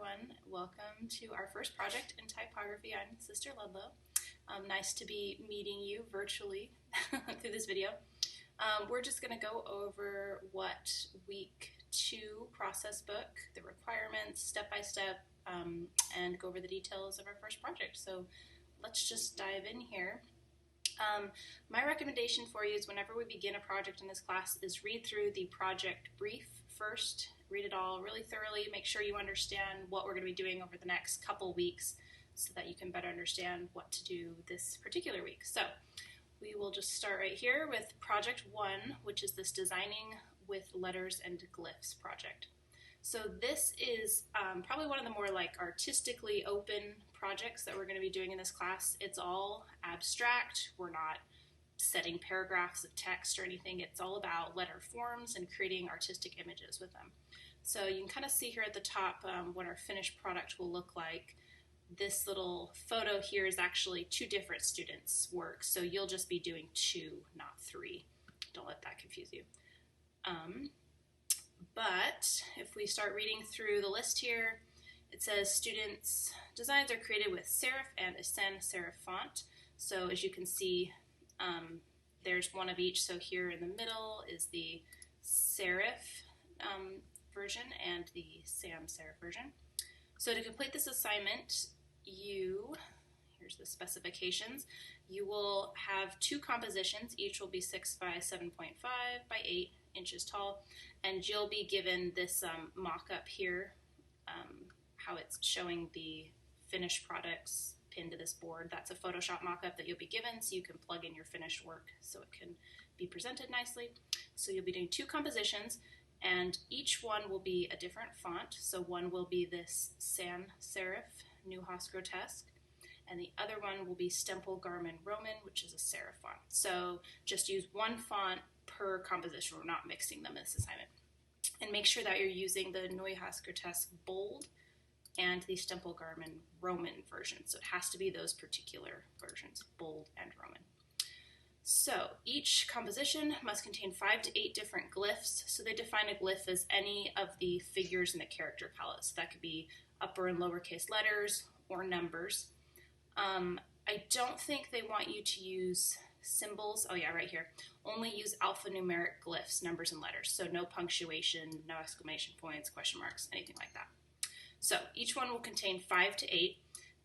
everyone. Welcome to our first project in typography. I'm Sister Ludlow. Nice to be meeting you virtually through this video. We're just going to go over what week 2 process book, the requirements, step by step, and go over the details of our first project. So let's just dive in here. My recommendation for you is whenever we begin a project in this class is read through the project brief first. Read it all really thoroughly. Make sure you understand what we're going to be doing over the next couple weeks so that you can better understand what to do this particular week. So we will just start right here with project 1, which is this designing with letters and glyphs project. So this is probably one of the more artistically open projects that we're going to be doing in this class. It's all abstract. We're not setting paragraphs of text or anything. It's all about letter forms and creating artistic images with them. So you can kind of see here at the top what our finished product will look like. This little photo here is actually 2 different students' work, so you'll just be doing 2, not 3. Don't let that confuse you. But if we start reading through the list here, it says students' designs are created with serif and a sans serif font. So as you can see, there's one of each. So here in the middle is the serif version and the sans serif version. So to complete this assignment, here's the specifications, you will have 2 compositions. Each will be 6 by 7.5 by 8 inches tall, and you'll be given this mock-up here, how it's showing the finished products pinned to this board. That's a Photoshop mock-up that you'll be given so you can plug in your finished work so it can be presented nicely. So you'll be doing 2 compositions, and each one will be a different font. So one will be this sans serif Neuhaus Grotesque, and the other one will be Stempel Garmin Roman, which is a serif font. So just use one font per composition. We're not mixing them in this assignment. And make sure that you're using the Neuhaus Grotesque bold and the Stempel Garmin Roman version. So it has to be those particular versions, bold and Roman. So each composition must contain 5 to 8 different glyphs. So they define a glyph as any of the figures in the character palette. So that could be upper and lowercase letters or numbers. I don't think they want you to use symbols. Oh yeah, right here. Only use alphanumeric glyphs, numbers and letters. So no punctuation, no exclamation points, question marks, anything like that. So each one will contain 5 to 8.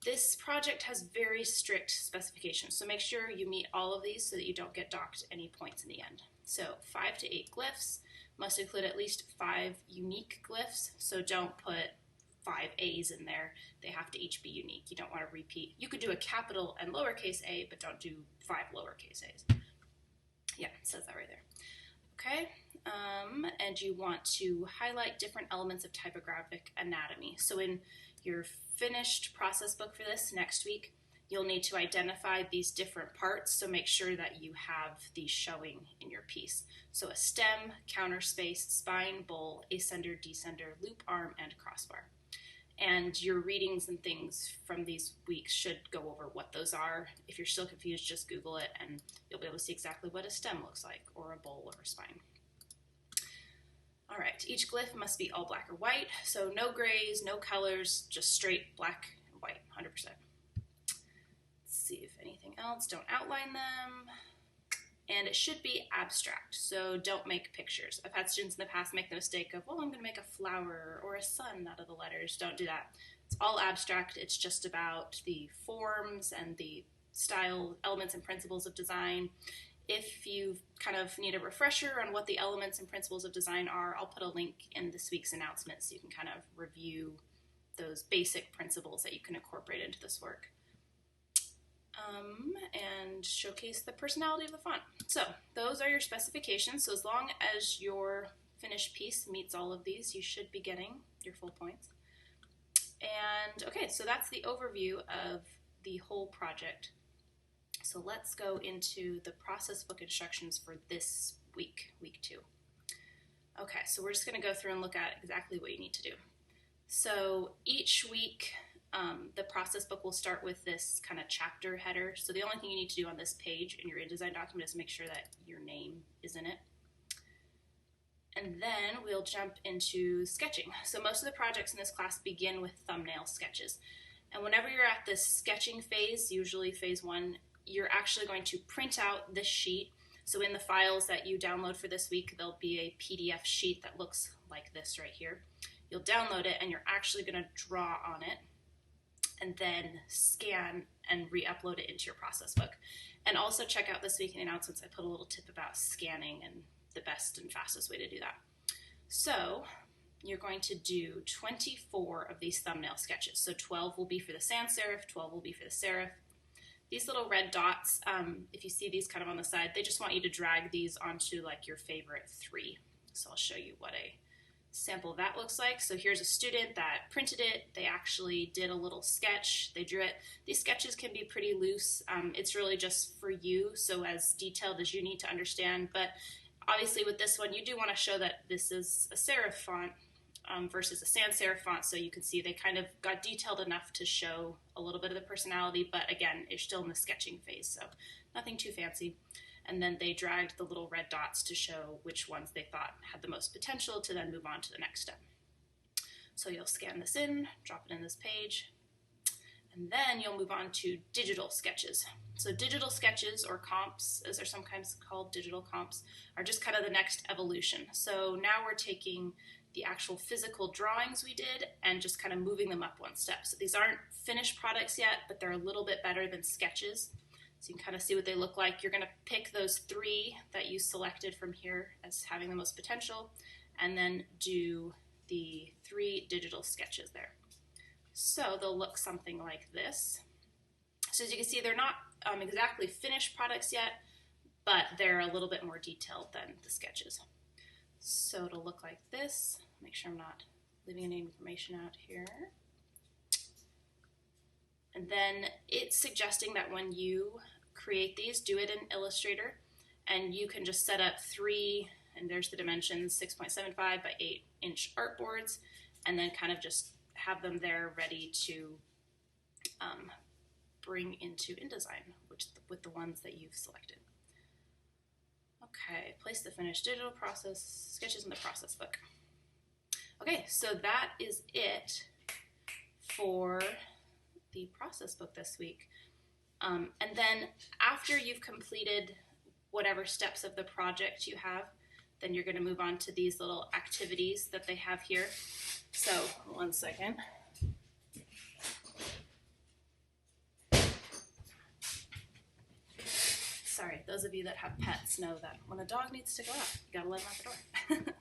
This project has very strict specifications, so make sure you meet all of these so that you don't get docked any points in the end. So 5 to 8 glyphs must include at least 5 unique glyphs, so don't put 5 A's in there. They have to each be unique. You don't want to repeat. You could do a capital and lowercase a, but don't do 5 lowercase a's. Yeah, it says that right there. Okay, and you want to highlight different elements of typographic anatomy. So in your finished process book for this next week, you'll need to identify these different parts, so make sure that you have these showing in your piece. So a stem, counter space, spine, bowl, ascender, descender, loop arm, and crossbar. And your readings and things from these weeks should go over what those are. If you're still confused, just Google it and you'll be able to see exactly what a stem looks like, or a bowl, or a spine. All right, each glyph must be all black or white, so no grays, no colors, just straight black and white, 100%. Let's see if anything else. Don't outline them. And it should be abstract, so don't make pictures. I've had students in the past make the mistake of, well, I'm going to make a flower or a sun out of the letters. Don't do that. It's all abstract. It's just about the forms and the style, elements, and principles of design. If you kind of need a refresher on what the elements and principles of design are, I'll put a link in this week's announcement so you can kind of review those basic principles that you can incorporate into this work. And showcase the personality of the font. So those are your specifications. So as long as your finished piece meets all of these, you should be getting your full points. And okay, so that's the overview of the whole project. So let's go into the process book instructions for this week, week 2. Okay, so we're just going to go through and look at exactly what you need to do. So each week, the process book will start with this kind of chapter header. So the only thing you need to do on this page in your InDesign document is make sure that your name is in it. And then we'll jump into sketching. So most of the projects in this class begin with thumbnail sketches. And whenever you're at this sketching phase, usually phase 1, you're actually going to print out this sheet. So in the files that you download for this week, there'll be a PDF sheet that looks like this right here. You'll download it and you're actually going to draw on it and then scan and re-upload it into your process book. And also check out this week in the announcements, I put a little tip about scanning and the best and fastest way to do that. So you're going to do 24 of these thumbnail sketches. So 12 will be for the sans serif, 12 will be for the serif. These little red dots, if you see these kind of on the side, they just want you to drag these onto like your favorite 3. So I'll show you what a sample of that looks like. So here's a student that printed it. They actually did a little sketch. They drew it. These sketches can be pretty loose. It's really just for you, so as detailed as you need to understand. But obviously with this one, you do want to show that this is a serif font versus a sans serif font, so you can see they kind of got detailed enough to show a little bit of the personality, but again, you're still in the sketching phase, so nothing too fancy. And then they dragged the little red dots to show which ones they thought had the most potential to then move on to the next step. So you'll scan this in, drop it in this page, and then you'll move on to digital sketches. So digital sketches, or comps, as they're sometimes called, digital comps, are just kind of the next evolution. So now we're taking the actual physical drawings we did and just kind of moving them up one step. So these aren't finished products yet, but they're a little bit better than sketches. So you can kind of see what they look like. You're going to pick those 3 that you selected from here as having the most potential, and then do the 3 digital sketches there. So they'll look something like this. So as you can see, they're not exactly finished products yet, but they're a little bit more detailed than the sketches. So it'll look like this. Make sure I'm not leaving any information out here. And then it's suggesting that when you create these, do it in Illustrator, and you can just set up 3, and there's the dimensions, 6.75 by 8 inch artboards, and then kind of just have them there ready to bring into InDesign, with the ones that you've selected. Okay, place the finished digital process sketches in the process book. Okay, so that is it for the process book this week. And then after you've completed whatever steps of the project you have, then you're going to move on to these little activities that they have here. So, one second. Sorry, those of you that have pets know that when a dog needs to go out, you gotta let him out the door.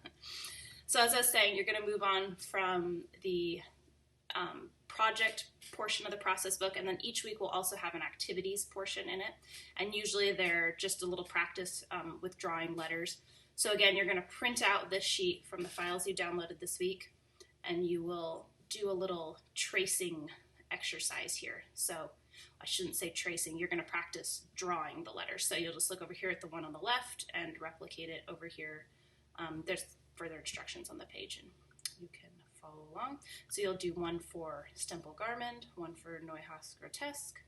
So as I was saying, you're gonna move on from the project portion of the process book, and then each week will also have an activities portion in it, and usually they're just a little practice with drawing letters. So again, you're gonna print out this sheet from the files you downloaded this week, and you will do a little tracing exercise here. So I shouldn't say tracing, you're going to practice drawing the letters. So you'll just look over here at the one on the left and replicate it over here. There's further instructions on the page and you can follow along. So you'll do one for Stempel Garmend, one for Neuhaus Grotesque,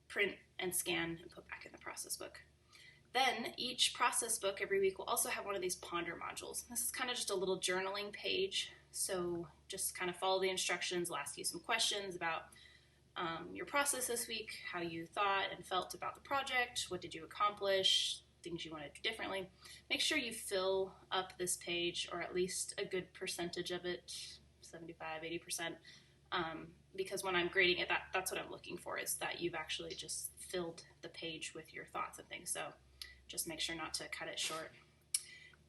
print and scan and put back in the process book. Then each process book every week will also have one of these ponder modules. This is kind of just a little journaling page. So just kind of follow the instructions. We'll ask you some questions about your process this week, how you thought and felt about the project, what did you accomplish, things you want to do differently. Make sure you fill up this page, or at least a good percentage of it, 75, 80%, because when I'm grading it, that's what I'm looking for, is that you've actually just filled the page with your thoughts and things. So just make sure not to cut it short.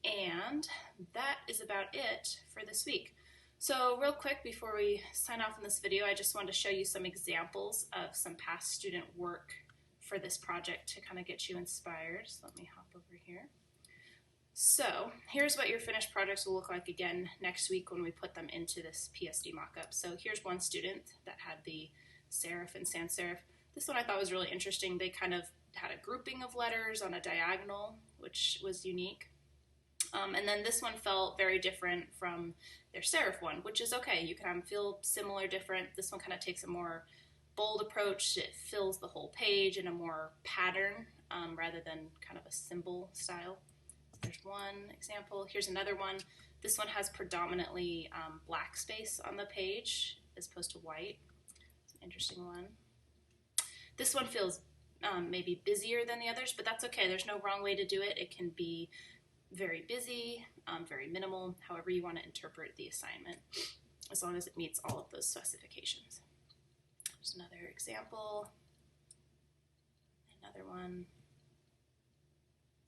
And that is about it for this week. So real quick, before we sign off in this video, I just wanted to show you some examples of some past student work for this project to kind of get you inspired. So let me hop over here. So here's what your finished projects will look like again next week when we put them into this PSD mockup. So here's one student that had the serif and sans serif. This one I thought was really interesting. They kind of had a grouping of letters on a diagonal, which was unique. And then this one felt very different from their serif one, which is okay. You can feel similar, different. This one kind of takes a more bold approach. It fills the whole page in a more pattern rather than kind of a symbol style. There's one example. Here's another one. This one has predominantly black space on the page as opposed to white. It's an interesting one. This one feels maybe busier than the others, but that's okay. There's no wrong way to do it. It can be very busy, very minimal, however you want to interpret the assignment, as long as it meets all of those specifications. There's another example, another one,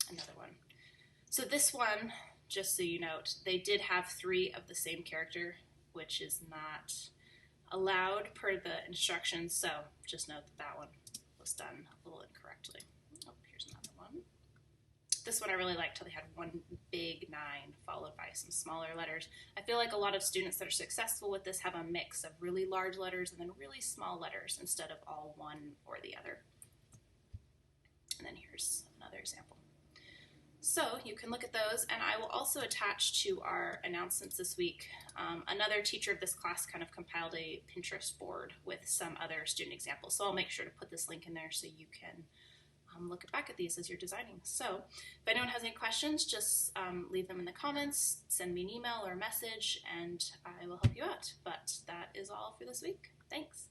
another one. So this one, just so you note, they did have 3 of the same character, which is not allowed per the instructions, so just note that that one was done a little incorrectly. Oh, here's another one. This one I really liked how they had one big 9 followed by some smaller letters. I feel like a lot of students that are successful with this have a mix of really large letters and then really small letters instead of all one or the other. And then here's another example. So you can look at those, and I will also attach to our announcements this week. Another teacher of this class kind of compiled a Pinterest board with some other student examples, so I'll make sure to put this link in there so you can look back at these as you're designing. So if anyone has any questions, just leave them in the comments, send me an email or a message, and I will help you out. But that is all for this week. Thanks.